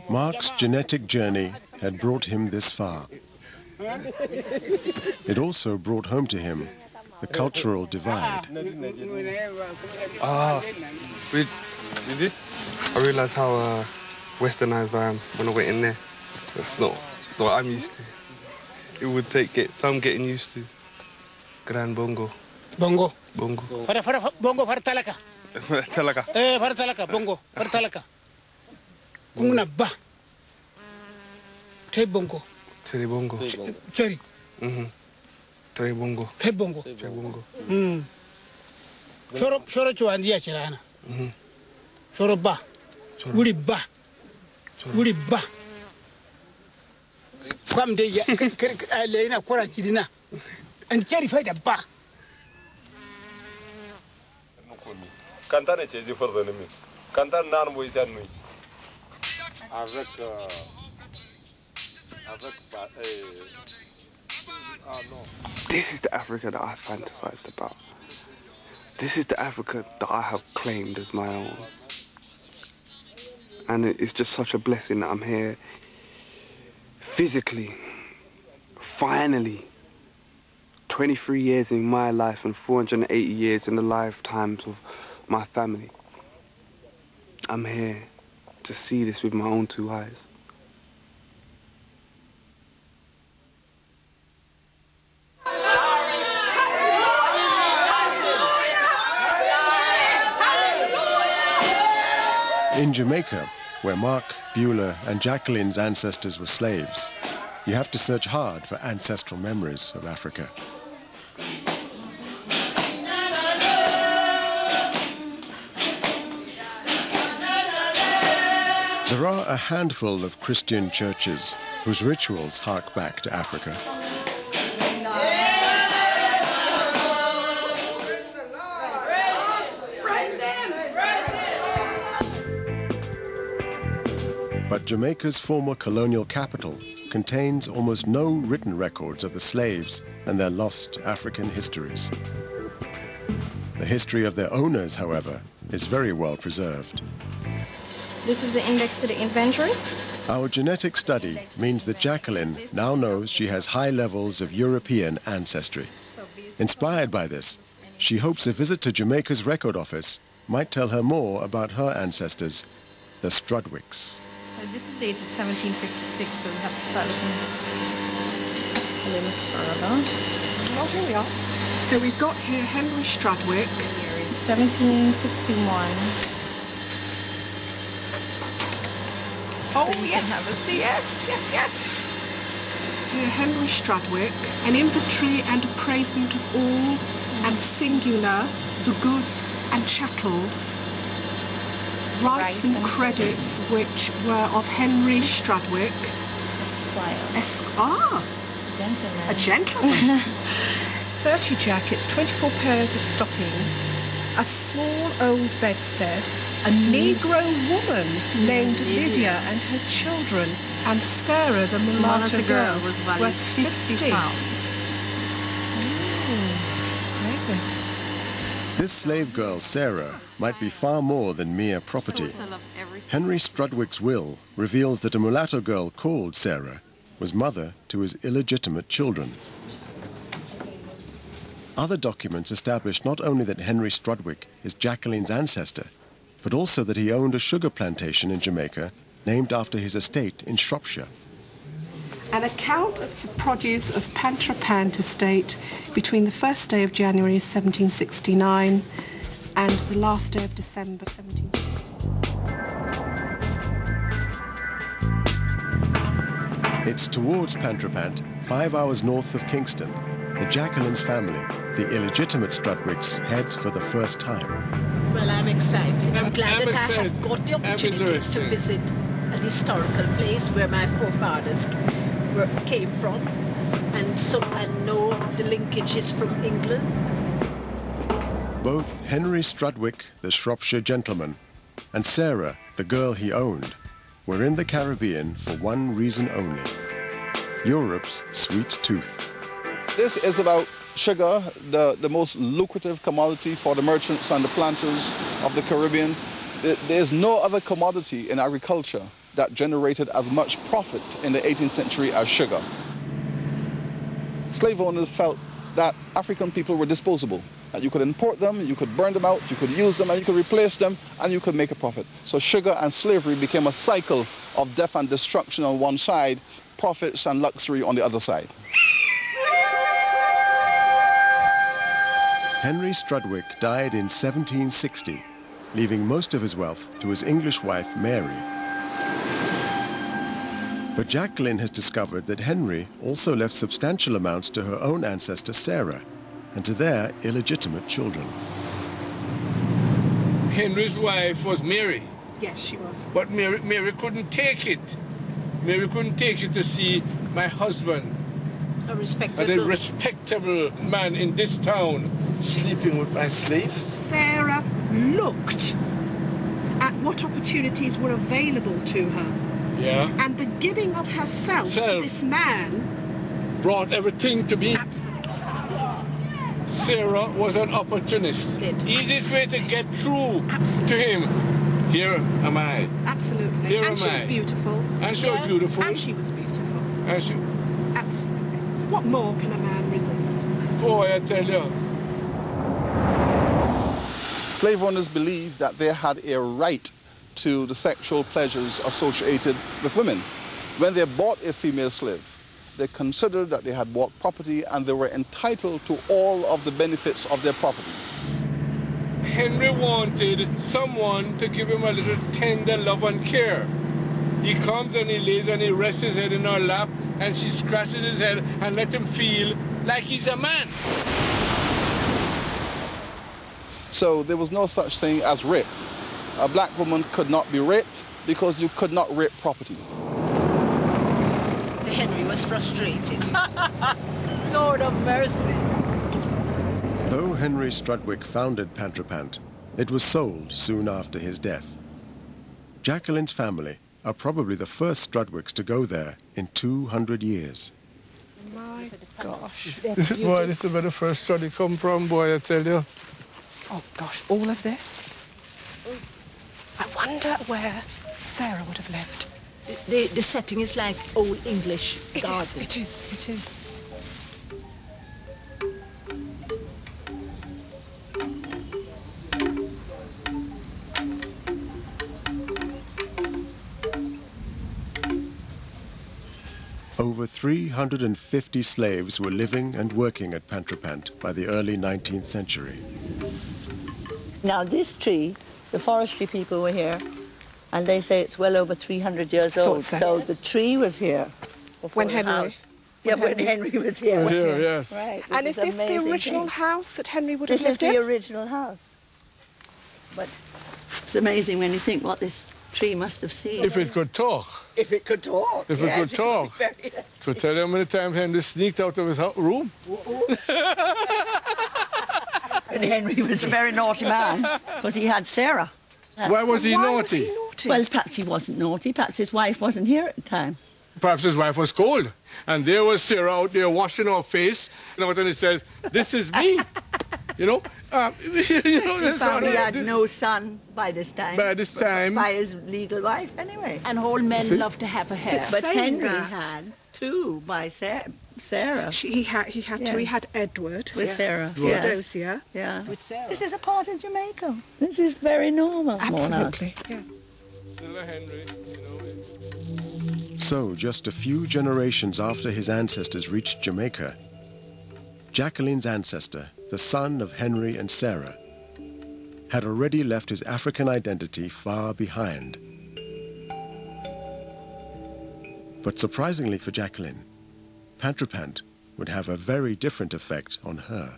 Mark's genetic journey had brought him this far. It also brought home to him the cultural divide. I realised how westernized I am when I went in there. That's not what I'm used to. It would take some getting used to. Grand bongo. Bongo. Bongo. Bongo fartalaka. Fartalaka. Fartalaka, bongo, fartalaka. Kunguna ba. Te bongo. Tere bongo. Cherry. Tere bongo. Te bongo. Tere bongo. Shoro chuandia chirana. Shoro ba. Wuri ba. Wuri ba. Kwam de ya leina kora chidina. And cherry fight a ba. Cantare c'è di fuori da me. Cantare non vuoi già noi. This is the Africa that I fantasized about. This is the Africa that I have claimed as my own. And it's just such a blessing that I'm here physically, finally. 23 years in my life and 480 years in the lifetimes of my family. I'm here to see this with my own two eyes. In Jamaica, where Mark, Beulah, and Jacqueline's ancestors were slaves, you have to search hard for ancestral memories of Africa. There are a handful of Christian churches whose rituals hark back to Africa. But Jamaica's former colonial capital contains almost no written records of the slaves and their lost African histories. The history of their owners, however, is very well preserved. This is the index to the inventory. Our genetic study means that Jacqueline now knows she has high levels of European ancestry. Inspired by this, she hopes a visit to Jamaica's record office might tell her more about her ancestors, the Strudwicks. This is dated 1756, so we have to start looking a little further. Oh, here we are. So we've got here Henry Strudwick. Here is 1761. Oh, so yes. Have a see. Yes. Here, Henry Strudwick, an inventory and appraisement of all, and singular, the goods and chattels, rights and credits which were of Henry Strudwick, Esquire. Gentleman. A gentleman. 30 jackets, 24 pairs of stockings, a small old bedstead, a Negro woman named Lydia and her children, and Sarah, the mulatto girl, was valued £50. Amazing. This slave girl, Sarah, might be far more than mere property. Henry Strudwick's will reveals that a mulatto girl called Sarah was mother to his illegitimate children. Other documents establish not only that Henry Strudwick is Jacqueline's ancestor, but also that he owned a sugar plantation in Jamaica named after his estate in Shropshire. An account of the produce of Pantrapant estate between the 1st day of January 1769 and the last day of December 1769. It's towards Pantrapant, 5 hours north of Kingston, that Jacqueline's family, the illegitimate Strudwicks, head for the first time. Well, I'm excited. I'm glad that I have got the opportunity to visit an historical place where my forefathers came from, and know the linkages from England. Both Henry Strudwick, the Shropshire gentleman, and Sarah, the girl he owned, were in the Caribbean for one reason only: Europe's sweet tooth. This is about sugar, the most lucrative commodity for the merchants and the planters of the Caribbean. There's no other commodity in agriculture that generated as much profit in the 18th century as sugar. Slave owners felt that African people were disposable, that you could import them, you could burn them out, you could use them, and you could replace them, and you could make a profit. So sugar and slavery became a cycle of death and destruction on one side, profits and luxury on the other side. Henry Strudwick died in 1760, leaving most of his wealth to his English wife, Mary. But Jacqueline has discovered that Henry also left substantial amounts to her own ancestor, Sarah, and to their illegitimate children. Henry's wife was Mary. Yes, she was. But Mary couldn't take it. Mary couldn't take it to see my husband, A respectable man in this town, sleeping with my slaves. Sarah looked at what opportunities were available to her. Yeah. And the giving of herself to this man brought everything to me. Absolutely. Sarah was an opportunist. Easiest way to get through to him. Here am I. Absolutely. Here and she was beautiful. And she was beautiful. And she was beautiful. And she... Absolutely. What more can a man resist? Boy, I tell you. Slave owners believed that they had a right to the sexual pleasures associated with women. When they bought a female slave, they considered that they had bought property and they were entitled to all of the benefits of their property. Henry wanted someone to give him a little tender love and care. He comes and he lays and he rests his head in her lap and she scratches his head and let him feel like he's a man. So there was no such thing as rape. A black woman could not be raped because you could not rape property. Henry was frustrated. Lord of mercy. Though Henry Strudwick founded Pantrapant, it was sold soon after his death. Jacqueline's family are probably the first Strudwicks to go there in 200 years. My gosh. This is where the first Strudwick come from, boy, I tell you. Oh gosh, all of this. I wonder where Sarah would have lived. The setting is like old English garden. It is. Over 350 slaves were living and working at Pantrapant by the early 19th century. Now this tree, the forestry people were here, and they say it's well over 300 years old. So the tree was here. When Henry? Yeah, when Henry was here. Yes. Right. And is this the original house that Henry would have lived in? This is the original house. But it's amazing when you think what this tree must have seen. If it could talk. If it could talk. If it could talk. To tell you how many times Henry sneaked out of his room. And Henry was a very naughty man, because he had Sarah. Why was he naughty? Well, perhaps he wasn't naughty. Perhaps his wife wasn't here at the time. Perhaps his wife was cold. And there was Sarah out there washing her face. And he says, this is me. You know? He had no son by this time. By this time. By his legal wife, anyway. And all men love to have a hair. But Henry had two by Sarah. He had two. He had Edward. With Sarah. Theodosia. Yeah. With Sarah. This is a part of Jamaica. This is very normal. Absolutely. Yeah. Still a Henry, So, just a few generations after his ancestors reached Jamaica, Jacqueline's ancestor, the son of Henry and Sarah, had already left his African identity far behind. But surprisingly for Jacqueline, Pantrapant would have a very different effect on her.